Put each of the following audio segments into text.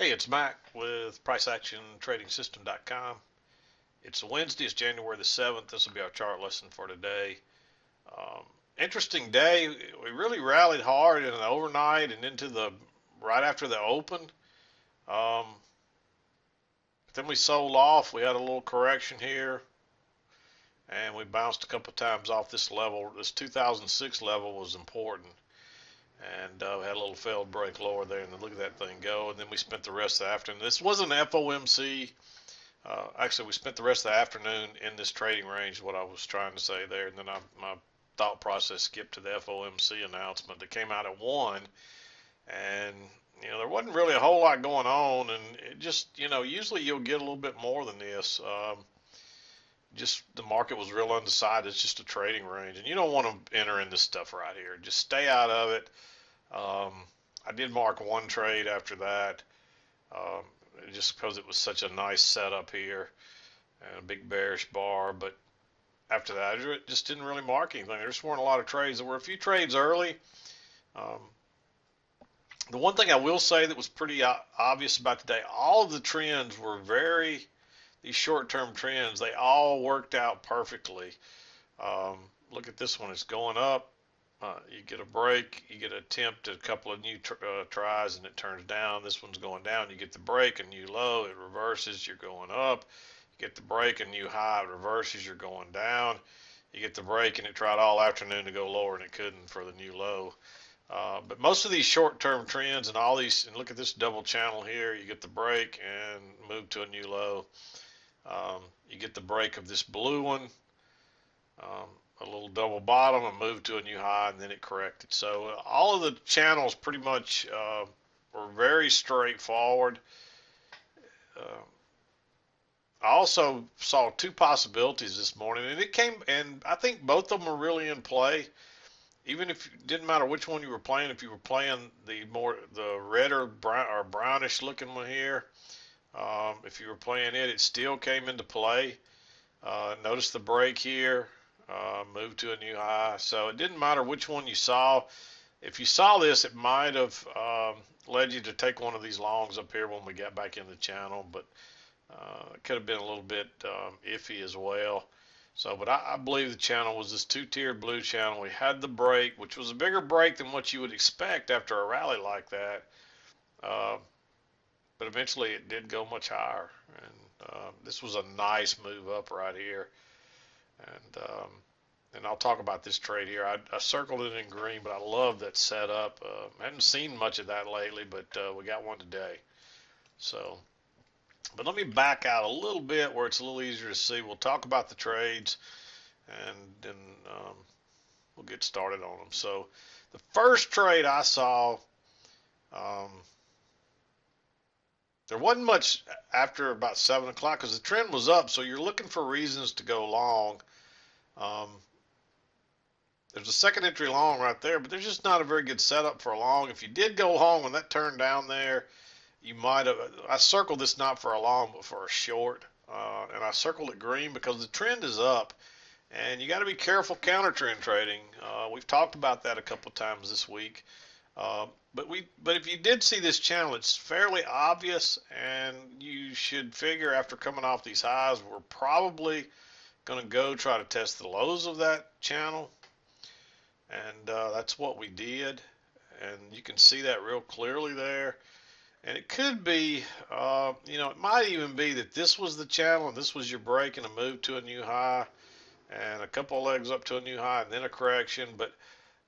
Hey, it's Mack with PriceActionTradingSystem.com. It's Wednesday, it's January the 7th. This will be our chart lesson for today. Um, Interesting day. We really rallied hard in the overnight and into the right after the open. Um, but then we sold off. We had a little correction here and we bounced a couple times off this level. This 2006 level was important. And we had a little failed break lower there, and then look at that thing go. And then we spent the rest of the afternoon. This wasn't FOMC. Actually, we spent the rest of the afternoon in this trading range, what I was trying to say there. And then my thought process skipped to the FOMC announcement that came out at 1. And, there wasn't really a whole lot going on. And it just, usually you'll get a little bit more than this. Just the market was real undecided. It's just a trading range. And you don't want to enter in this stuff right here. Just stay out of it. I did mark one trade after that, just because it was such a nice setup here and a big bearish bar. But after that, I just didn't really mark anything. There just weren't a lot of trades. There were a few trades early. Um, the one thing I will say that was pretty obvious about today, all of the trends were these short-term trends, they all worked out perfectly. Look at this one. It's going up. You get a break, you get an attempt at a couple of new tries, and it turns down. This one's going down. You get the break, a new low, it reverses, you're going up. You get the break, a new high, it reverses, you're going down. You get the break, and it tried all afternoon to go lower, and it couldn't for the new low. But most of these short-term trends and all these, and look at this double channel here, you get the break and move to a new low. You get the break of this blue one. A little double bottom and moved to a new high, and then it corrected. So all of the channels pretty much were very straightforward. I also saw two possibilities this morning, and I think both of them were really in play. Even if it didn't matter which one you were playing, if you were playing the red or brownish looking one here, if you were playing it, it still came into play. Notice the break here. Moved to a new high. So it didn't matter which one you saw. If you saw this, it might have led you to take one of these longs up here when we got back in the channel, but it could have been a little bit iffy as well. So, but I believe the channel was this two-tiered blue channel. We had the break, which was a bigger break than what you would expect after a rally like that. But eventually it did go much higher. And this was a nice move up right here. And I'll talk about this trade here. I circled it in green, but I love that setup. I haven't seen much of that lately, but we got one today. So, but let me back out a little bit where it's a little easier to see. We'll talk about the trades, and then we'll get started on them. So, the first trade I saw, there wasn't much after about 7 o'clock because the trend was up, so you're looking for reasons to go long. There's a second entry long right there, but there's just not a very good setup for a long. If you did go long when that turned down there, you might have. I circled this not for a long, but for a short, and I circled it green because the trend is up, and you got to be careful counter trend trading. We've talked about that a couple of times this week. But if you did see this channel, it's fairly obvious, and you should figure after coming off these highs, we're probably going to go try to test the lows of that channel. And that's what we did, and you can see that real clearly there. And it could be, it might even be that this was the channel and this was your break and a move to a new high and a couple of legs up to a new high and then a correction. But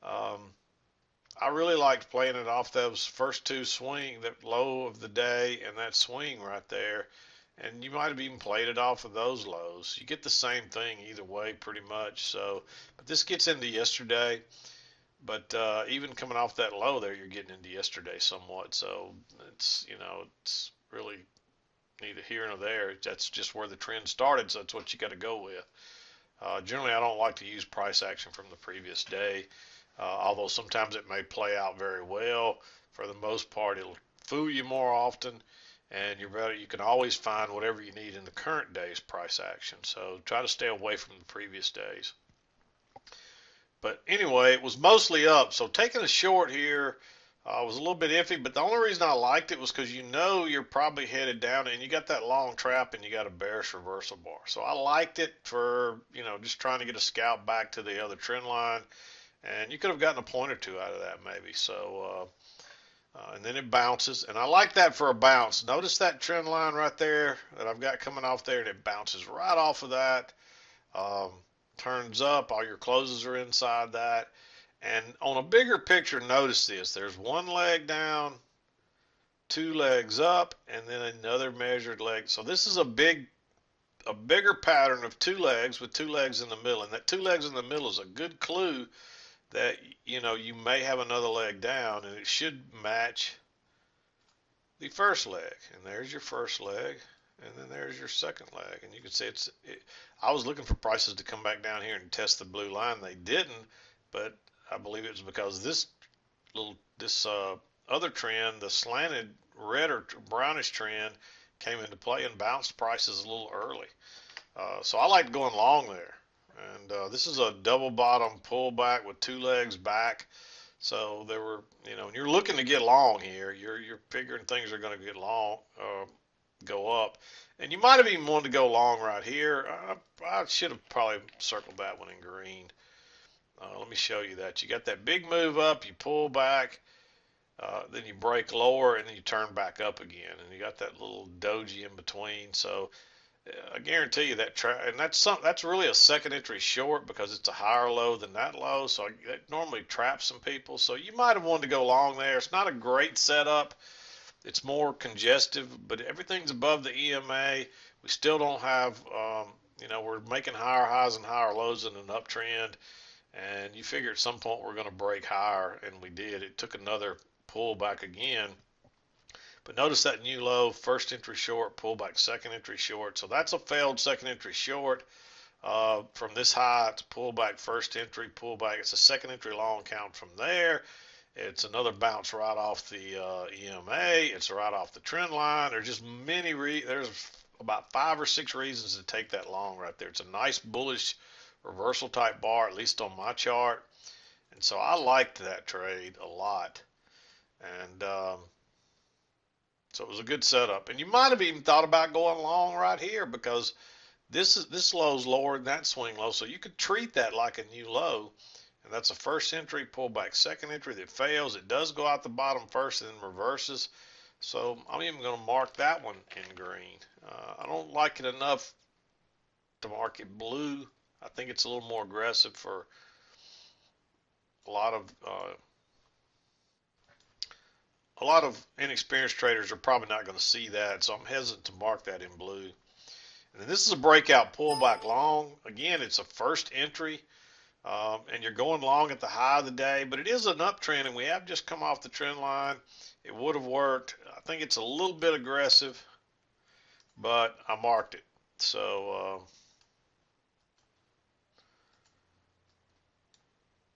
I really liked playing it off those first two swing, that low of the day and that swing right there. And you might have even played it off of those lows. You get the same thing either way pretty much. So, but this gets into yesterday. But even coming off that low there, you're getting into yesterday somewhat. So it's, it's really neither here nor there. That's just where the trend started. So that's what you got to go with. Generally, I don't like to use price action from the previous day. Although sometimes it may play out very well. For the most part, it'll fool you more often. And you can always find whatever you need in the current day's price action. So try to stay away from the previous days. But anyway, it was mostly up. So taking a short here, was a little bit iffy, but the only reason I liked it was because you know you're probably headed down and you got that long trap and you got a bearish reversal bar. So I liked it for, just trying to get a scalp back to the other trend line. And you could have gotten a point or two out of that maybe. So, and then it bounces. And I like that for a bounce. Notice that trend line right there that I've got coming off there, and it bounces right off of that. Um, Turns up, all your closes are inside that. And on a bigger picture, notice this. There's one leg down, two legs up, and then another measured leg. So this is a bigger pattern of two legs with two legs in the middle. And that two legs in the middle is a good clue that, you may have another leg down, and it should match the first leg. And there's your first leg. And then there's your second leg. And you can see I was looking for prices to come back down here and test the blue line. They didn't, but I believe it was because this other trend, the slanted red or brownish trend, came into play and bounced prices a little early. So I like going long there. And this is a double bottom pullback with two legs back. So there were, when you're looking to get long here, you're figuring things are going to get long, go up. And you might have even wanted to go long right here. I should have probably circled that one in green. Let me show you that. You got that big move up, you pull back, then you break lower, and then you turn back up again. And you got that little doji in between. So I guarantee you and that's really a second entry short because it's a higher low than that low. So it normally traps some people. So you might have wanted to go long there. It's not a great setup. It's more congestive, but everything's above the EMA. We still don't have, we're making higher highs and higher lows in an uptrend. And you figure at some point we're going to break higher, and we did. It took another pullback again. But notice that new low, first entry short, pullback, second entry short. So that's a failed second entry short. From this high, it's pullback, first entry, pullback. It's a second entry long count from there. It's another bounce right off the EMA. It's right off the trend line. There's just there's about 5 or 6 reasons to take that long right there. It's a nice bullish reversal type bar, at least on my chart. And so I liked that trade a lot. And so it was a good setup. And you might have even thought about going long right here because this low's lower than that swing low. So you could treat that like a new low. And that's a first entry, pullback, second entry that fails. It does go out the bottom first and then reverses. So I'm even going to mark that one in green. I don't like it enough to mark it blue. I think it's a little more aggressive for a lot of inexperienced traders are probably not going to see that. So I'm hesitant to mark that in blue. And then this is a breakout pullback long. Again, it's a first entry. And you're going long at the high of the day, but it is an uptrend, and we have just come off the trend line. It would have worked. I think it's a little bit aggressive, but I marked it. So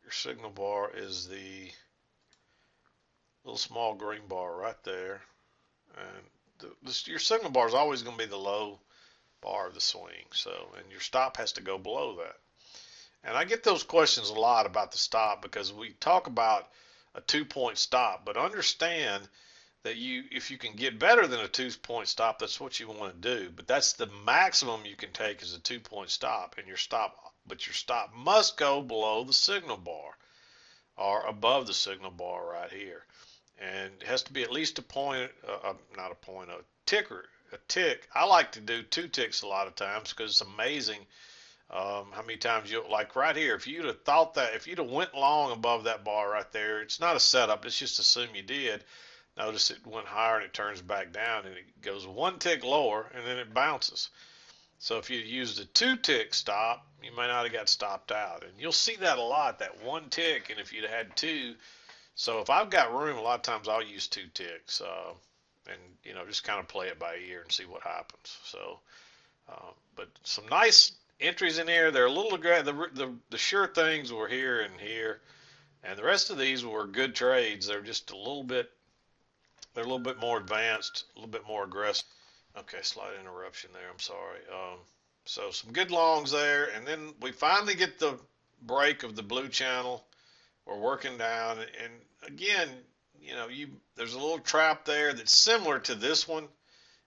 your signal bar is the little small green bar right there, and your signal bar is always going to be the low bar of the swing. So, and your stop has to go below that. And I get those questions a lot about the stop because we talk about a 2-point stop, but understand that if you can get better than a 2-point stop, that's what you want to do. But that's the maximum you can take is a 2-point stop, and your stop must go below the signal bar or above the signal bar right here, and it has to be at least a point, not a point, a tick. I like to do 2 ticks a lot of times because it's amazing. How many times like right here, if you'd have thought that, if you'd have went long above that bar right there, it's not a setup, let's just assume you did. Notice it went higher and it turns back down and it goes 1 tick lower and then it bounces. So if you used a 2-tick stop, you may not have got stopped out. And you'll see that a lot, that 1 tick, and if you'd had 2. So if I've got room, a lot of times I'll use 2 ticks and just kind of play it by ear and see what happens. So, but some nice entries in here. They're a little aggressive. The sure things were here and here, and the rest of these were good trades. They're just a little bit more advanced, a little bit more aggressive. Okay, slight interruption there. I'm sorry. So some good longs there, and then we finally get the break of the blue channel. We're working down, and again, there's a little trap there that's similar to this one.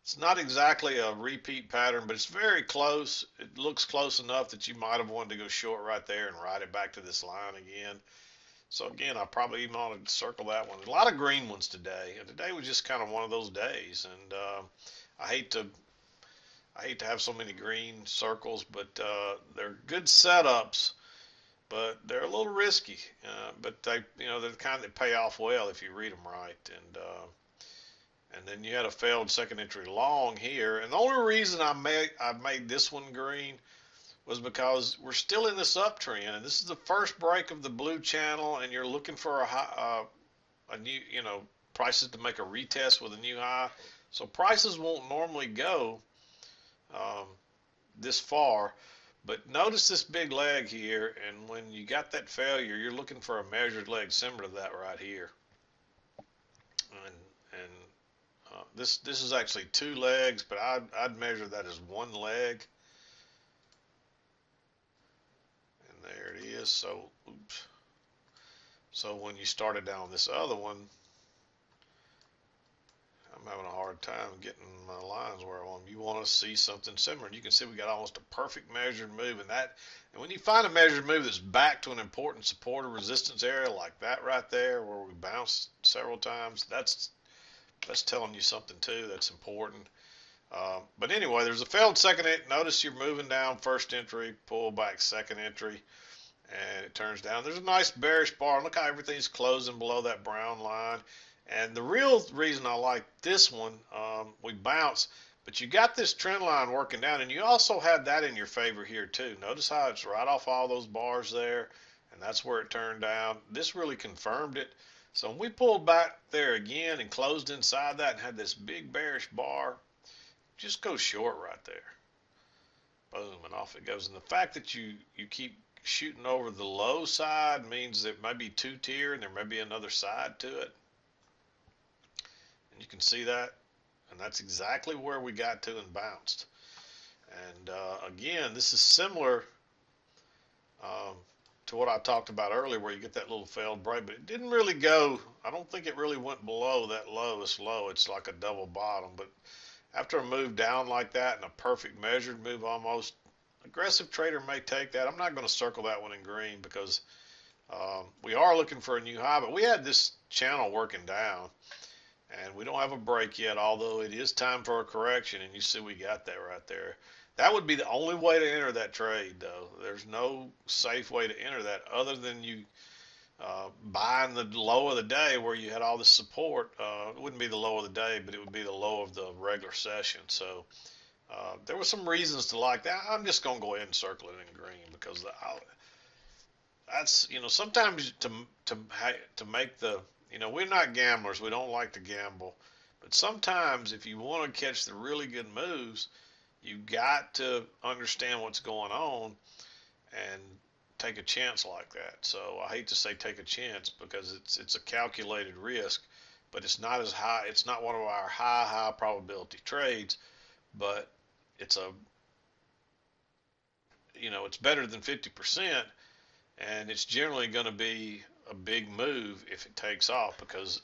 It's not exactly a repeat pattern, but it's very close. It looks close enough that you might have wanted to go short right there and ride it back to this line again. So again, I probably even ought to circle that one. A lot of green ones today. And today was just kind of one of those days, and I hate to I hate to have so many green circles, but they're good setups, but they're a little risky. But they're the kind that pay off well if you read them right. And then you had a failed second entry long here. And the only reason I made this one green was because we're still in this uptrend, and this is the first break of the blue channel, and you're looking for a new, prices to make a retest with a new high. So prices won't normally go um, this far. But notice this big leg here, and when you got that failure, you're looking for a measured leg similar to that right here. And this is actually two legs, but I'd measure that as one leg. And there it is. So, oops. So when you started down this other one, I'm having a hard time getting my lines where I want them. You want to see something similar. And you can see we got almost a perfect measured move in that. And when you find a measured move that's back to an important support or resistance area like that right there where we bounced several times, that's telling you something too. That's important. But anyway, there's a failed second entry. Notice you're moving down first entry, pull back second entry, and it turns down. There's a nice bearish bar. Look how everything's closing below that brown line. And the real reason I like this one, we bounce, but you got this trend line working down, and you also had that in your favor here too. Notice how it's right off all those bars there, and that's where it turned down. This really confirmed it. So when we pulled back there again and closed inside that and had this big bearish bar, just go short right there. Boom, and off it goes. And the fact that you keep shooting over the low side means there may be two tier and there may be another side to it. And you can see that, and that's exactly where we got to and bounced. And again, this is similar to what I talked about earlier, where you get that little failed break, but it didn't really go. I don't think it really went below that lowest low. It's like a double bottom, but after a move down like that and a perfect measured move almost, aggressive trader may take that. I'm not going to circle that one in green because we are looking for a new high, but we had this channel working down, and we don't have a break yet, although it is time for a correction, and you see we got that right there. That would be the only way to enter that trade, though. There's no safe way to enter that other than you buying the low of the day where you had all this support. It wouldn't be the low of the day, but it would be the low of the regular session. So there were some reasons to like that. I'm just going to go ahead and circle it in green because that's, sometimes to make the, we're not gamblers. We don't like to gamble. But sometimes if you want to catch the really good moves, you got to understand what's going on and take a chance like that. So I hate to say take a chance because it's a calculated risk, but it's not as high. It's not one of our high probability trades, but it's it's better than 50%, and it's generally going to be a big move if it takes off because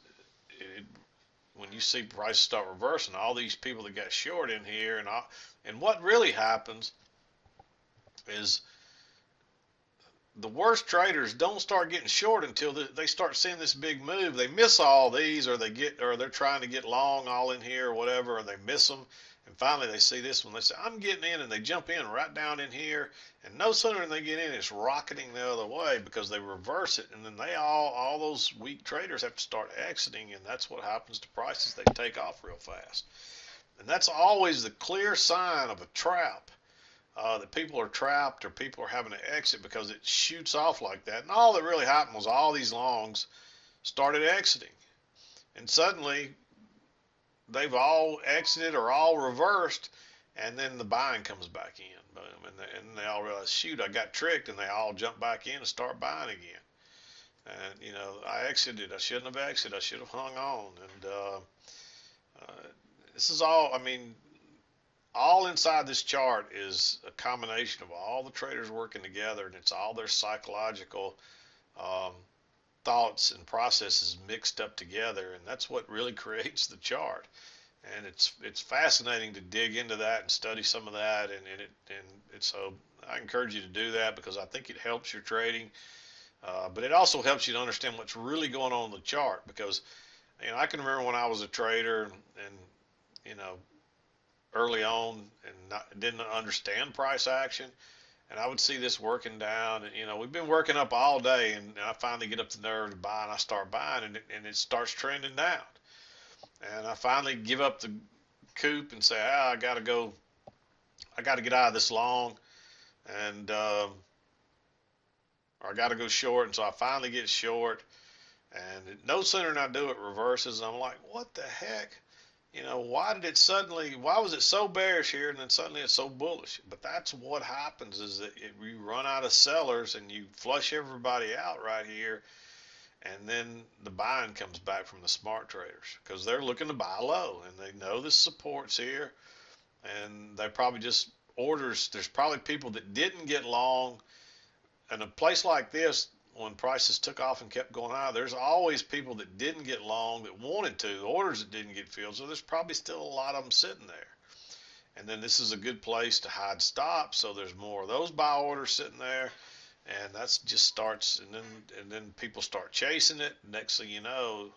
when you see prices start reversing, all these people that got short in here, and what really happens is the worst traders don't start getting short until they start seeing this big move. They miss all these, or they're trying to get long all in here or whatever, or they miss them. And finally they see this one. They say, I'm getting in, and they jump in right down in here. And no sooner than they get in, it's rocketing the other way because they reverse it. And then all those weak traders have to start exiting, and that's what happens to prices. They take off real fast. And that's always the clear sign of a trap. That people are trapped or people are having to exit because it shoots off like that. And all that really happened was all these longs started exiting. And suddenly they've all exited or all reversed, and then the buying comes back in. Boom. And they all realize, shoot, I got tricked, and they all jump back in and start buying again. And, I exited. I shouldn't have exited. I should have hung on. And this is all, all inside this chart is a combination of all the traders working together, and it's all their psychological thoughts and processes mixed up together, and that's what really creates the chart. And it's fascinating to dig into that and study some of that, and so I encourage you to do that because I think it helps your trading, but it also helps you to understand what's really going on in the chart. Because I can remember when I was a trader, and you know early on, and didn't understand price action, and I would see this working down, and we've been working up all day, and I finally get up the nerve to buy, and I start buying, and it starts trending down, and I finally give up the coop and say, I got to get out of this long, and or I got to go short, and so I finally get short, and no sooner than I do it, reverses, and I'm like, what the heck? Why was it so bearish here and then suddenly it's so bullish? But that's what happens, is that you run out of sellers and you flush everybody out right here, and then the buying comes back from the smart traders because they're looking to buy low and they know this support's here, and they probably just orders. There's probably people that didn't get long, and a place like this, when prices took off and kept going high, there's always people that didn't get long that wanted to, orders that didn't get filled. So there's probably still a lot of them sitting there. And then this is a good place to hide stops. So there's more of those buy orders sitting there, and that's just starts. And then people start chasing it. Next thing you know,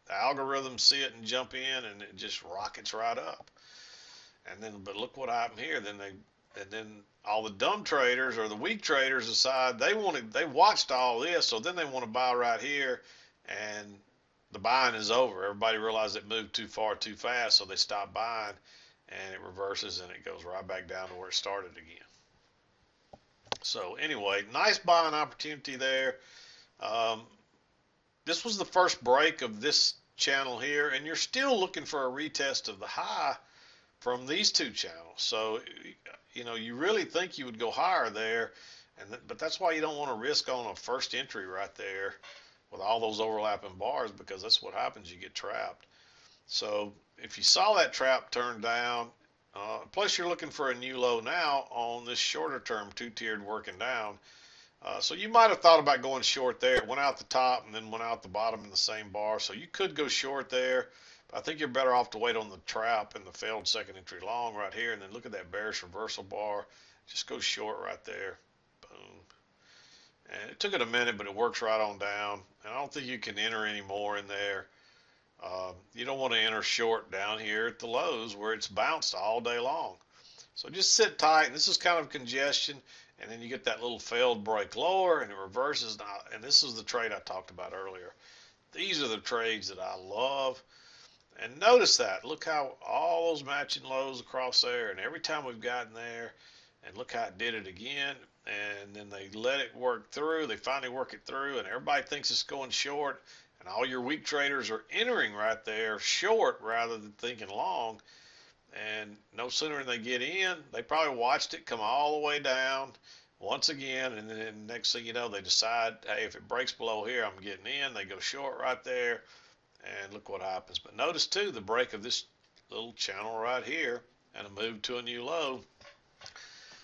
the algorithms see it and jump in, and it just rockets right up. And then, but look what happened here. And then all the dumb traders or the weak traders decide they watched all this, so then they want to buy right here, and the buying is over. Everybody realized it moved too far too fast, so they stop buying, and it reverses and it goes right back down to where it started again. So anyway, nice buying opportunity there. Um, this was the first break of this channel here, and you're still looking for a retest of the high from these two channels. So you really think you would go higher there, but that's why you don't want to risk on a first entry right there with all those overlapping bars, because that's what happens. You get trapped. So if you saw that trap turn down, plus you're looking for a new low now on this shorter term two-tiered working down. So you might have thought about going short there. It went out the top and then went out the bottom in the same bar. So you could go short there. I think you're better off to wait on the trap and the failed second entry long right here, and then look at that bearish reversal bar. Just go short right there. Boom. And it took it a minute, but it works right on down. And I don't think you can enter any more in there. You don't want to enter short down here at the lows where it's bounced all day long. So just sit tight. This is kind of congestion, and then you get that little failed break lower, and it reverses. And this is the trade I talked about earlier. These are the trades that I love. And notice that. Look how all those matching lows across there, and every time we've gotten there, and look how it did it again, and then they let it work through. They finally work it through, and everybody thinks it's going short, and all your weak traders are entering right there short rather than thinking long. And no sooner than they get in, they probably watched it come all the way down once again, and then next thing you know, they decide, hey, if it breaks below here, I'm getting in. They go short right there. And look what happens. But notice too the break of this little channel right here and a move to a new low.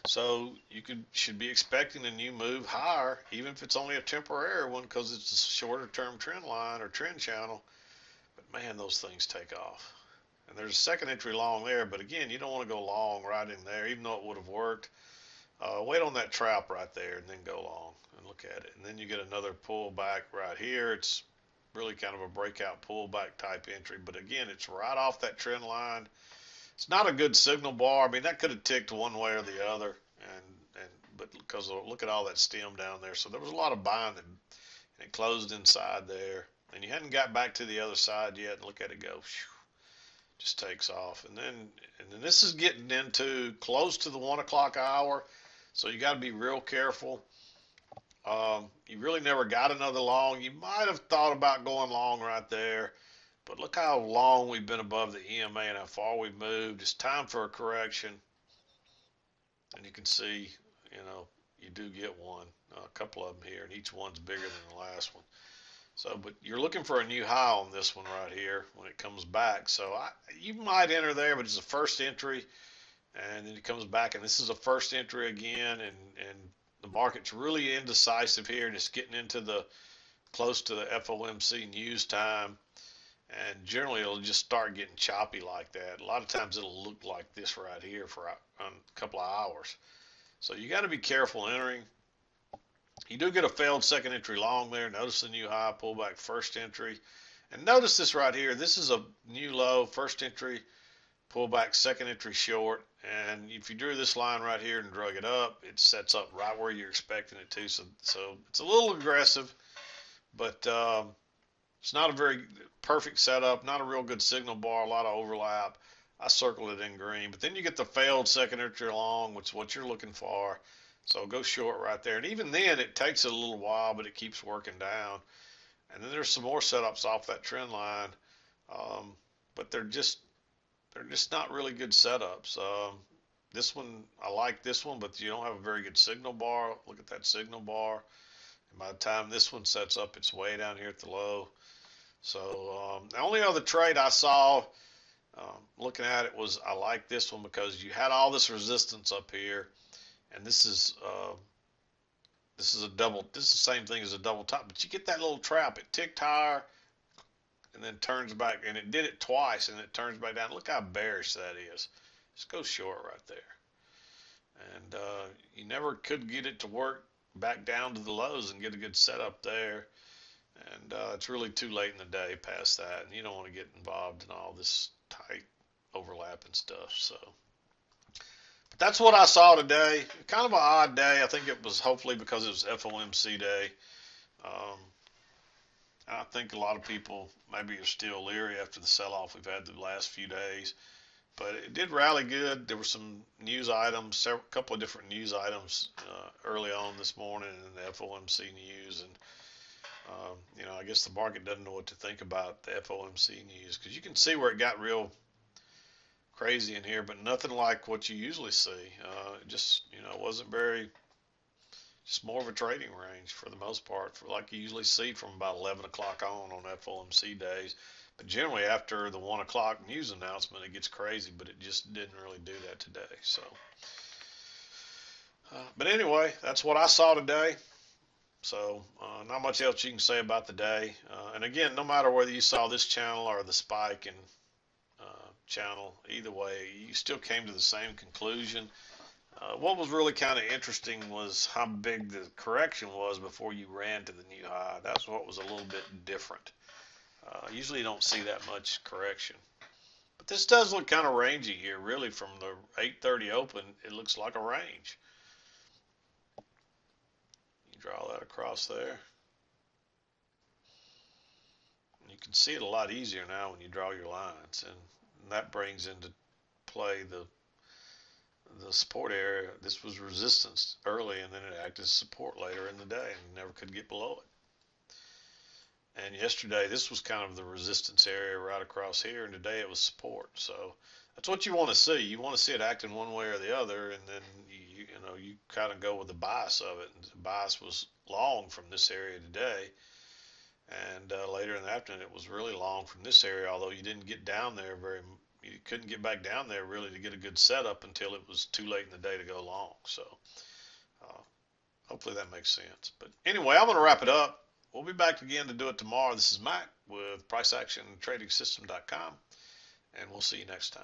So you should be expecting a new move higher, even if it's only a temporary one, because it's a shorter term trend line or trend channel. But man, those things take off. And there's a second entry long there, but again, you don't want to go long right in there, even though it would have worked. Wait on that trap right there and then go long and look at it. And then you get another pullback right here. It's really kind of a breakout pullback type entry, but again, it's right off that trend line. It's not a good signal bar. I mean, that could have ticked one way or the other, but because look at all that stem down there. So there was a lot of buying and it closed inside there, and you hadn't got back to the other side yet. And look at it go, just takes off, and then this is getting into close to the 1 o'clock hour, so you got to be real careful. You really never got another long. You might have thought about going long right there, but look how long we've been above the EMA and how far we've moved. It's time for a correction, and you can see, you do get one, a couple of them here, and each one's bigger than the last one. So, but you're looking for a new high on this one right here when it comes back. So you might enter there, but it's a first entry, and then it comes back, and this is a first entry again, and the market's really indecisive here, just getting into the close to the FOMC news time, and generally it'll just start getting choppy like that. A lot of times it'll look like this right here for a couple of hours. So you got to be careful entering. You do get a failed second entry long there. Notice the new high, pullback first entry. And notice this right here. This is a new low, first entry, pullback second entry short. And if you drew this line right here and drug it up, it sets up right where you're expecting it to. So it's a little aggressive, but it's not a very perfect setup, not a real good signal bar, a lot of overlap. I circled it in green. But then you get the failed second entry long, which is what you're looking for. So go short right there. And even then, it takes it a little while, but it keeps working down. And then there's some more setups off that trend line, but they're just not really good setups. This one, I like this one, but you don't have a very good signal bar. Look at that signal bar. And by the time this one sets up, it's way down here at the low. So the only other trade I saw looking at it was I like this one because you had all this resistance up here. And this is a double. This is the same thing as a double top, but you get that little trap. It ticked higher and then turns back, and it did it twice, and it turns back down. Look how bearish that is. Just go short right there. And you never could get it to work back down to the lows and get a good setup there. And it's really too late in the day past that, and you don't want to get involved in all this tight overlapping stuff. So. That's what I saw today. Kind of an odd day. I think it was hopefully because it was FOMC day. I think a lot of people maybe are still leery after the sell-off we've had the last few days. But it did rally good. There were some news items, a couple of different news items early on this morning in the FOMC news. And, I guess the market doesn't know what to think about the FOMC news because you can see where it got real crazy in here, but nothing like what you usually see. It wasn't very, just more of a trading range for the most part, for like you usually see from about 11 o'clock on FOMC days. But generally after the 1 o'clock news announcement, it gets crazy, but it just didn't really do that today. So, but anyway, that's what I saw today. So not much else you can say about the day. And again, no matter whether you saw this channel or the spike in channel, either way, you still came to the same conclusion. What was really kind of interesting was how big the correction was before you ran to the new high. That's what was a little bit different. Usually you don't see that much correction. But this does look kind of rangy here, really. From the 8:30 open, it looks like a range. You draw that across there. You can see it a lot easier now when you draw your lines. And that brings into play the support area. This was resistance early, and then it acted as support later in the day, and never could get below it. And yesterday, this was kind of the resistance area right across here, and today it was support. So that's what you want to see. You want to see it acting one way or the other, and then you kind of go with the bias of it. And the bias was long from this area today. And later in the afternoon, it was really long from this area, although you didn't get down there you couldn't get back down there really to get a good setup until it was too late in the day to go long. So hopefully that makes sense. But anyway, I'm going to wrap it up. We'll be back again to do it tomorrow. This is Mack with PriceActionTradingSystem.com, and we'll see you next time.